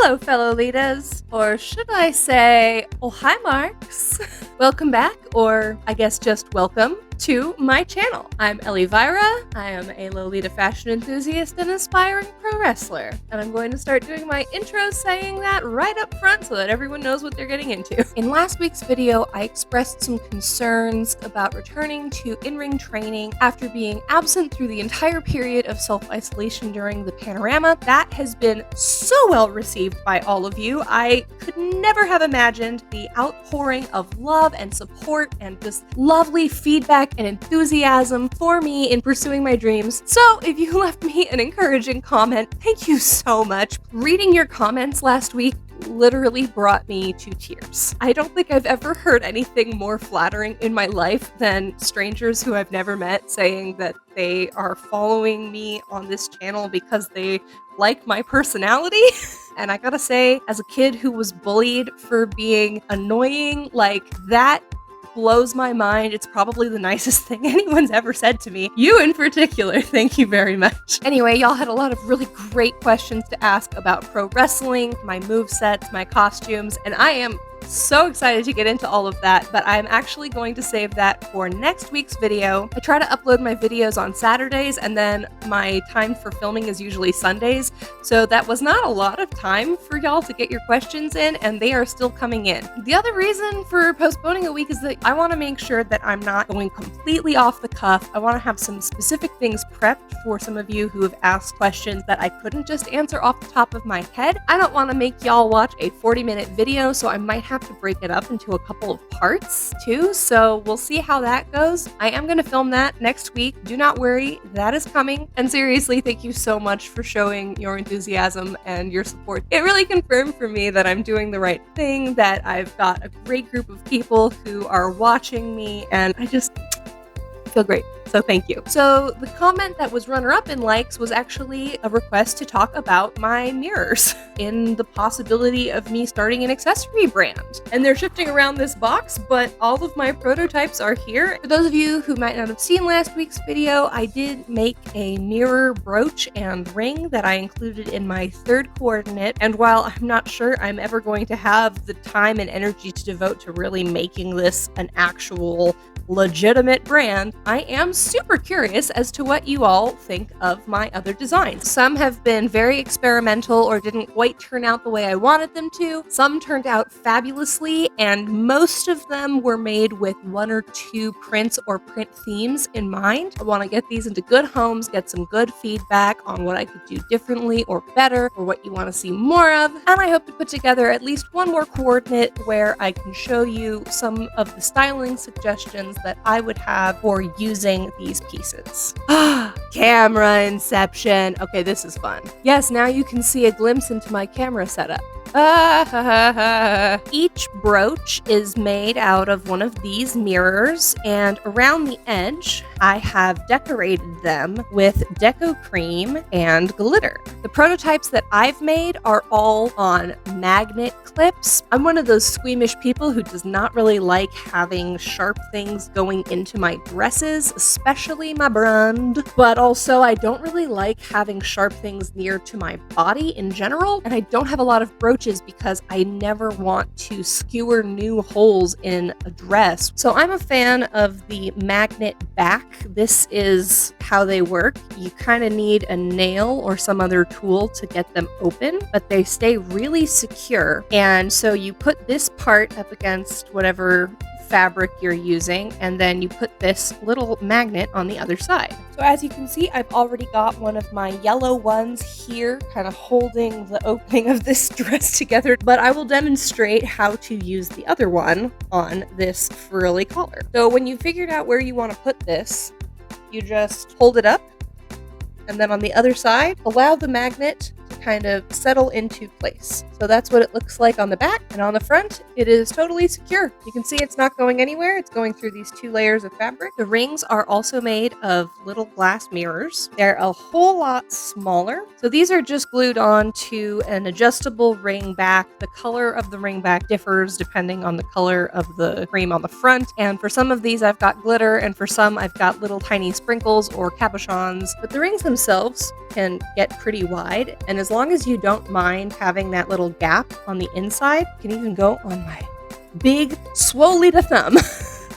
Hello, Fellolitas, or should I say, oh hi Marks. Welcome back, or I guess just welcome to my channel. I'm Ellie Vyra. I am a Lolita fashion enthusiast and aspiring pro wrestler, and I'm going to start doing my intro saying that right up front so that everyone knows what they're getting into. In last week's video, I expressed some concerns about returning to in-ring training after being absent through the entire period of self-isolation during the panorama. That has been so well received by all of you. I could never have imagined the outpouring of love and support and just lovely feedback and enthusiasm for me in pursuing my dreams. So if you left me an encouraging comment, thank you so much. Reading your comments last week literally brought me to tears. I don't think I've ever heard anything more flattering in my life than strangers who I've never met saying that they are following me on this channel because they like my personality. And I gotta say, as a kid who was bullied for being annoying, like that blows my mind. It's probably the nicest thing anyone's ever said to me. You in particular, thank you very much. Anyway, y'all had a lot of really great questions to ask about pro wrestling, my movesets, my costumes, and I am so excited to get into all of that, but I'm actually going to save that for next week's video. I try to upload my videos on Saturdays, and then my time for filming is usually Sundays, so that was not a lot of time for y'all to get your questions in, and they are still coming in. The other reason for postponing a week is that I want to make sure that I'm not going completely off the cuff. I want to have some specific things prepped for some of you who have asked questions that I couldn't just answer off the top of my head. I don't want to make y'all watch a 40-minute video, so I might have to break it up into a couple of parts too, so we'll see how that goes. I am going to film that next week. Do not worry, that is coming. And seriously, thank you so much for showing your enthusiasm and your support. It really confirmed for me that I'm doing the right thing, that I've got a great group of people who are watching me, and I just feel great. So thank you. So the comment that was runner-up in likes was actually a request to talk about my mirrors in the possibility of me starting an accessory brand. And they're shifting around this box, but all of my prototypes are here. For those of you who might not have seen last week's video, I did make a mirror brooch and ring that I included in my third coordinate. And while I'm not sure I'm ever going to have the time and energy to devote to really making this an actual legitimate brand, I am super curious as to what you all think of my other designs. Some have been very experimental or didn't quite turn out the way I wanted them to. Some turned out fabulously, and most of them were made with one or two prints or print themes in mind. I want to get these into good homes, get some good feedback on what I could do differently or better, or what you want to see more of, and I hope to put together at least one more coordinate where I can show you some of the styling suggestions that I would have for using these pieces. Camera inception. Okay, this is fun. Yes, now you can see a glimpse into my camera setup. Each brooch is made out of one of these mirrors, and around the edge, I have decorated them with deco cream and glitter. The prototypes that I've made are all on magnet clips. I'm one of those squeamish people who does not really like having sharp things going into my dresses, especially my brand, but also I don't really like having sharp things near to my body in general, and I don't have a lot of brooches because I never want to skewer new holes in a dress. So I'm a fan of the magnet back. This is how they work. You kind of need a nail or some other tool to get them open, but they stay really secure. And so you put this part up against whatever fabric you're using, and then you put this little magnet on the other side. So as you can see, I've already got one of my yellow ones here, kind of holding the opening of this dress together, but I will demonstrate how to use the other one on this frilly collar. So when you figured out where you want to put this, you just hold it up, and then on the other side, allow the magnet to kind of settle into place. So that's what it looks like on the back, and on the front, it is totally secure. You can see it's not going anywhere. It's going through these two layers of fabric. The rings are also made of little glass mirrors. They're a whole lot smaller. So these are just glued on to an adjustable ring back. The color of the ring back differs depending on the color of the cream on the front. And for some of these, I've got glitter, and for some, I've got little tiny sprinkles or cabochons. But the rings themselves can get pretty wide, and as long long as you don't mind having that little gap on the inside, it can even go on my big Swolita thumb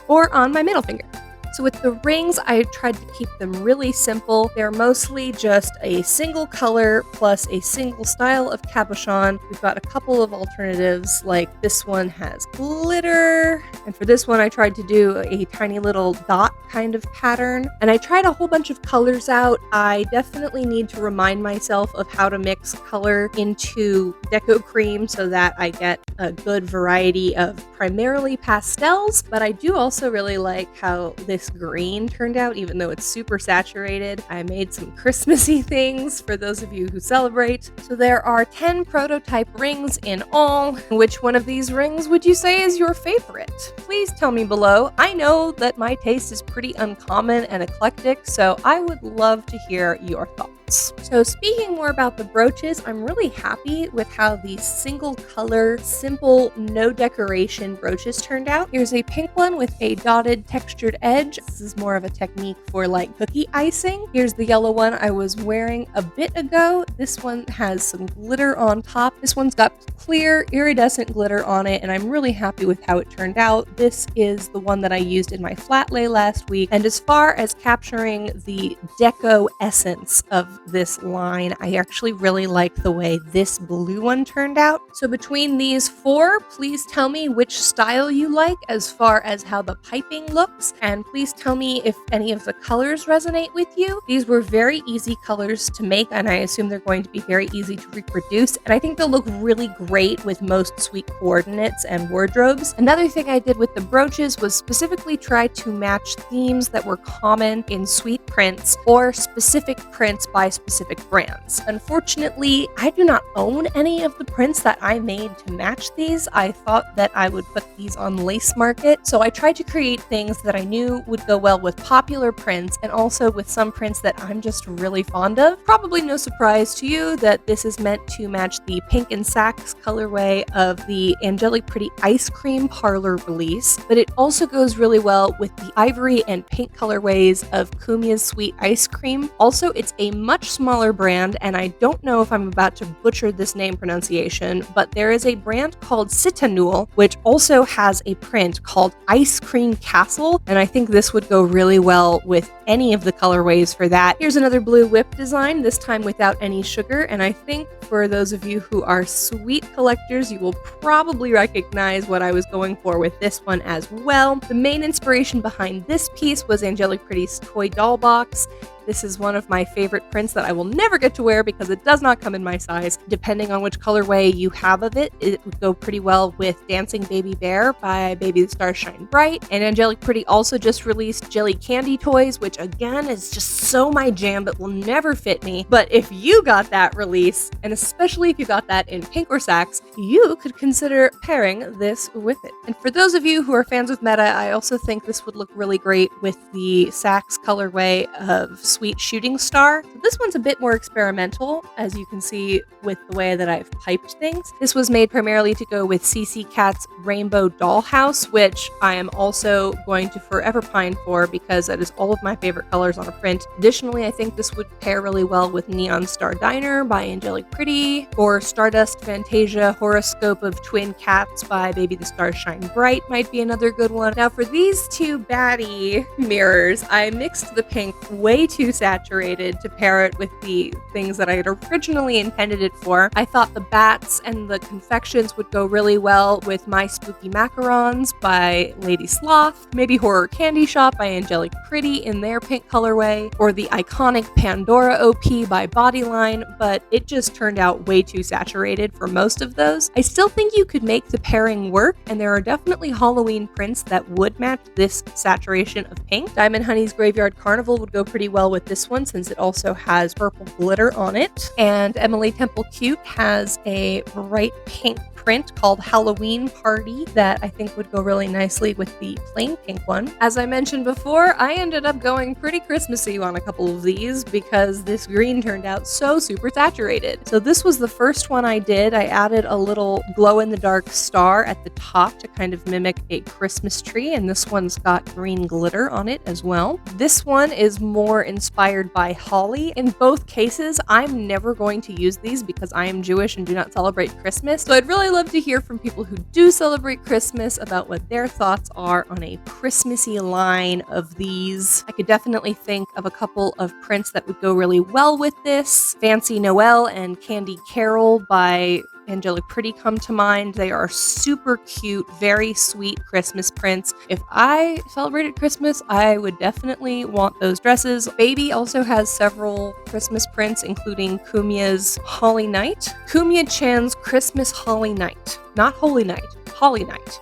or on my middle finger. So with the rings, I tried to keep them really simple. They're mostly just a single color plus a single style of cabochon. We've got a couple of alternatives, like this one has glitter. And for this one, I tried to do a tiny little dot kind of pattern. And I tried a whole bunch of colors out. I definitely need to remind myself of how to mix color into deco cream so that I get a good variety of primarily pastels. But I do also really like how this green turned out, even though it's super saturated. I made some Christmassy things for those of you who celebrate. So there are 10 prototype rings in all. Which one of these rings would you say is your favorite? Please tell me below. I know that my taste is pretty uncommon and eclectic, so I would love to hear your thoughts. So speaking more about the brooches, I'm really happy with how these single color, simple, no decoration brooches turned out. Here's a pink one with a dotted textured edge. This is more of a technique for like cookie icing. Here's the yellow one I was wearing a bit ago. This one has some glitter on top. This one's got clear iridescent glitter on it, and I'm really happy with how it turned out. This is the one that I used in my flat lay last week. And as far as capturing the deco essence of this line, I actually really like the way this blue one turned out. So between these four, please tell me which style you like as far as how the piping looks, and please tell me if any of the colors resonate with you. These were very easy colors to make, and I assume they're going to be very easy to reproduce, and I think they'll look really great with most sweet coordinates and wardrobes. Another thing I did with the brooches was specifically try to match themes that were common in sweet prints or specific prints by specific brands. Unfortunately, I do not own any of the prints that I made to match these. I thought that I would put these on Lace Market, so I tried to create things that I knew would go well with popular prints and also with some prints that I'm just really fond of. Probably no surprise to you that this is meant to match the pink and sax colorway of the Angelic Pretty Ice Cream Parlor release, but it also goes really well with the ivory and pink colorways of Kumia's Sweet Ice Cream. Also, it's a much smaller brand, and I don't know if I'm about to butcher this name pronunciation, but there is a brand called Citanul, which also has a print called Ice Cream Castle, and I think this would go really well with any of the colorways for that. Here's another blue whip design, this time without any sugar, and I think for those of you who are sweet collectors, you will probably recognize what I was going for with this one as well. The main inspiration behind this piece was Angelic Pretty's toy doll box. This is one of my favorite prints that I will never get to wear because it does not come in my size. Depending on which colorway you have of it, it would go pretty well with Dancing Baby Bear by Baby the Stars Shine Bright. And Angelic Pretty also just released Jelly Candy Toys, which again is just so my jam but will never fit me. But if you got that release, and especially if you got that in pink or sax, you could consider pairing this with it. And for those of you who are fans of Meta, I also think this would look really great with the sax colorway of Sweet Shooting Star. So this one's a bit more experimental, as you can see with the way that I've piped things. This was made primarily to go with CC Cat's Rainbow Dollhouse, which I am also going to forever pine for because that is all of my favorite colors on a print. Additionally, I think this would pair really well with Neon Star Diner by Angelic Pretty, or Stardust Fantasia Horoscope of Twin Cats by Baby the Stars Shine Bright might be another good one. Now for these two baddie mirrors, I mixed the pink way too saturated to pair it with the things that I had originally intended it for. I thought the bats and the confections would go really well with My Spooky Macarons by Lady Sloth, maybe Horror Candy Shop by Angelic Pretty in their pink colorway, or the iconic Pandora OP by Bodyline, but it just turned out way too saturated for most of those. I still think you could make the pairing work, and there are definitely Halloween prints that would match this saturation of pink. Diamond Honey's Graveyard Carnival would go pretty well with this one since it also has purple glitter on it. And Emily Temple Cute has a bright pink print called Halloween Party that I think would go really nicely with the plain pink one. As I mentioned before, I ended up going pretty Christmassy on a couple of these because this green turned out so super saturated. So this was the first one I did. I added a little glow-in-the-dark star at the top to kind of mimic a Christmas tree, and this one's got green glitter on it as well. This one is more inspired by holly. In both cases, I'm never going to use these because I am Jewish and do not celebrate Christmas. So I'd really love to hear from people who do celebrate Christmas about what their thoughts are on a Christmassy line of these. I could definitely think of a couple of prints that would go really well with this. Fancy Noel and Candy Carol by Angelic Pretty come to mind. They are super cute, very sweet Christmas prints. If I celebrated Christmas, I would definitely want those dresses. Baby also has several Christmas prints, including Kumia's Holly Night. Kumia Chan's Christmas Holly Night. Not Holy Night, Holly Night.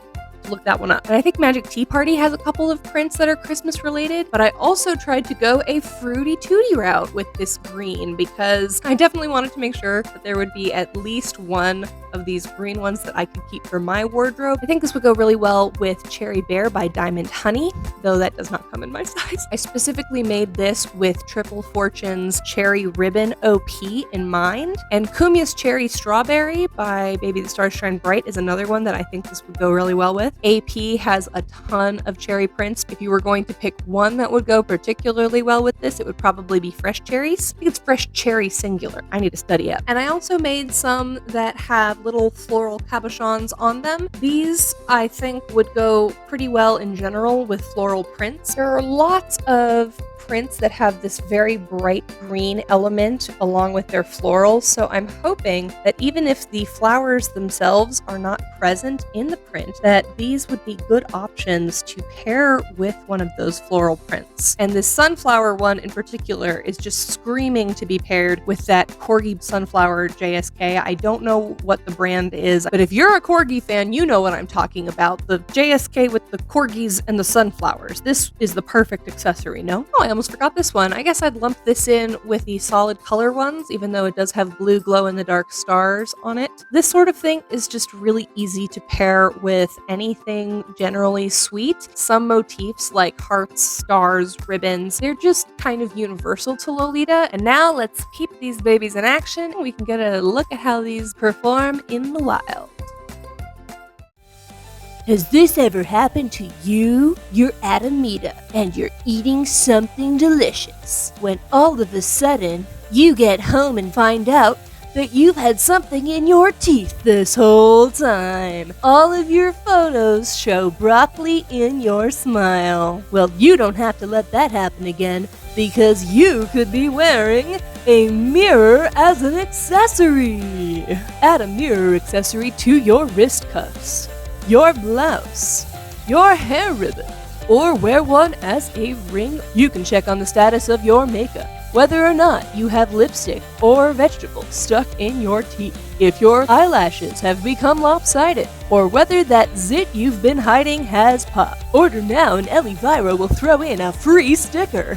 Look that one up. And I think Magic Tea Party has a couple of prints that are Christmas related, but I also tried to go a fruity tooty route with this green because I definitely wanted to make sure that there would be at least one of these green ones that I could keep for my wardrobe. I think this would go really well with Cherry Bear by Diamond Honey, though that does not come in my size. I specifically made this with Triple Fortune's Cherry Ribbon OP in mind, and Kumia's Cherry Strawberry by Baby the Stars Shine Bright is another one that I think this would go really well with. AP has a ton of cherry prints. If you were going to pick one that would go particularly well with this, it would probably be Fresh Cherries. I think it's Fresh Cherry singular. I need to study it. And I also made some that have little floral cabochons on them. These, I think, would go pretty well in general with floral prints. There are lots of prints that have this very bright green element along with their florals, so I'm hoping that even if the flowers themselves are not present in the print, that these would be good options to pair with one of those floral prints. And this sunflower one in particular is just screaming to be paired with that Corgi Sunflower JSK. I don't know what the brand is, but if you're a Corgi fan, you know what I'm talking about. The JSK with the Corgis and the sunflowers. This is the perfect accessory, no? Oh, I almost forgot this one. I guess I'd lump this in with the solid color ones, even though it does have blue glow-in-the-dark stars on it. This sort of thing is just really easy to pair with anything generally sweet. Some motifs like hearts, stars, ribbons, they're just kind of universal to Lolita. And now let's keep these babies in action. We can get a look at how these perform in the wild. Has this ever happened to you? You're at a meetup and you're eating something delicious when all of a sudden you get home and find out that you've had something in your teeth this whole time. All of your photos show broccoli in your smile. Well, you don't have to let that happen again because you could be wearing a mirror as an accessory. Add a mirror accessory to your wrist cuffs, your blouse, your hair ribbon, or wear one as a ring. You can check on the status of your makeup, whether or not you have lipstick or vegetables stuck in your teeth, if your eyelashes have become lopsided, or whether that zit you've been hiding has popped. Order now and Ellie Vyra will throw in a free sticker.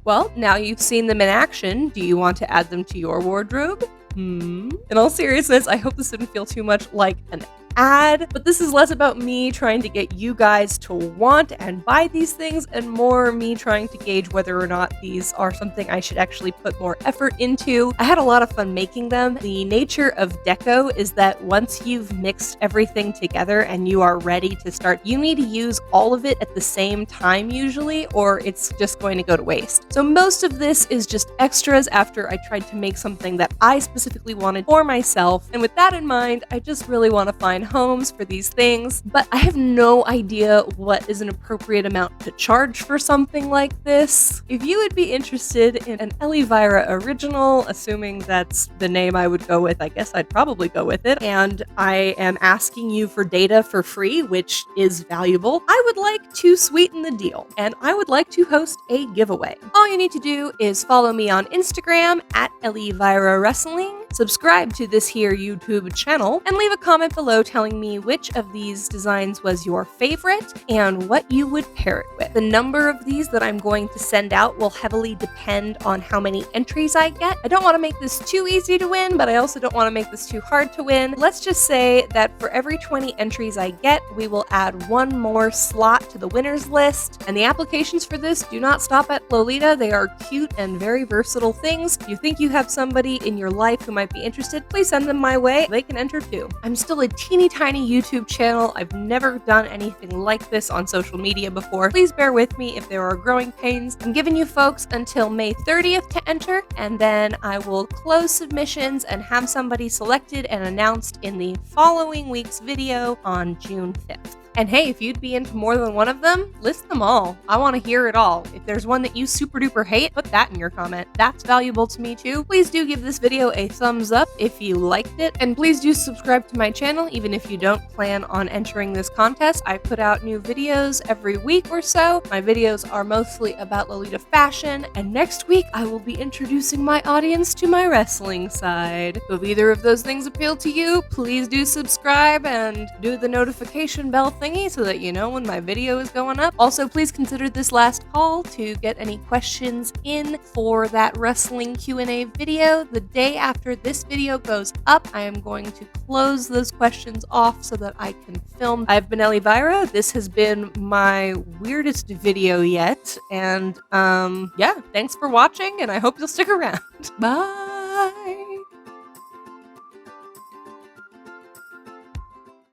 Well, now you've seen them in action, do you want to add them to your wardrobe? In all seriousness, I hope this didn't feel too much like an ad, but this is less about me trying to get you guys to want and buy these things and more me trying to gauge whether or not these are something I should actually put more effort into. I had a lot of fun making them. The nature of deco is that once you've mixed everything together and you are ready to start, you need to use all of it at the same time usually, or it's just going to go to waste. So most of this is just extras after I tried to make something that I specifically wanted for myself. And with that in mind, I just really want to find homes for these things, but I have no idea what is an appropriate amount to charge for something like this. If you would be interested in an Ellie Vyra original, assuming that's the name I would go with, I guess I'd probably go with it, and I am asking you for data for free, which is valuable, I would like to sweeten the deal, and I would like to host a giveaway. All you need to do is follow me on Instagram at Ellie Vyra Wrestling, subscribe to this here YouTube channel, and leave a comment below telling me which of these designs was your favorite and what you would pair it with. The number of these that I'm going to send out will heavily depend on how many entries I get. I don't want to make this too easy to win, but I also don't want to make this too hard to win. Let's just say that for every 20 entries I get, we will add one more slot to the winners list. And the applications for this do not stop at Lolita. They are cute and very versatile things. If you think you have somebody in your life who might might be interested, please send them my way. They can enter too. I'm still a teeny tiny YouTube channel. I've never done anything like this on social media before. Please bear with me if there are growing pains. I'm giving you folks until May 30th to enter, and then I will close submissions and have somebody selected and announced in the following week's video on June 5th. And hey, if you'd be into more than one of them, list them all. I want to hear it all. If there's one that you super duper hate, put that in your comment. That's valuable to me too. Please do give this video a thumbs up if you liked it, and please do subscribe to my channel even if you don't plan on entering this contest. I put out new videos every week or so. My videos are mostly about Lolita fashion, and next week I will be introducing my audience to my wrestling side. So if either of those things appeal to you, please do subscribe and do the notification bell thingy so that you know when my video is going up. Also, please consider this last call to get any questions in for that wrestling Q&A video. The day after this video goes up, I am going to close those questions off so that I can film. I've been Ellie Vyra. This has been my weirdest video yet, and yeah, thanks for watching, and I hope you'll stick around. Bye!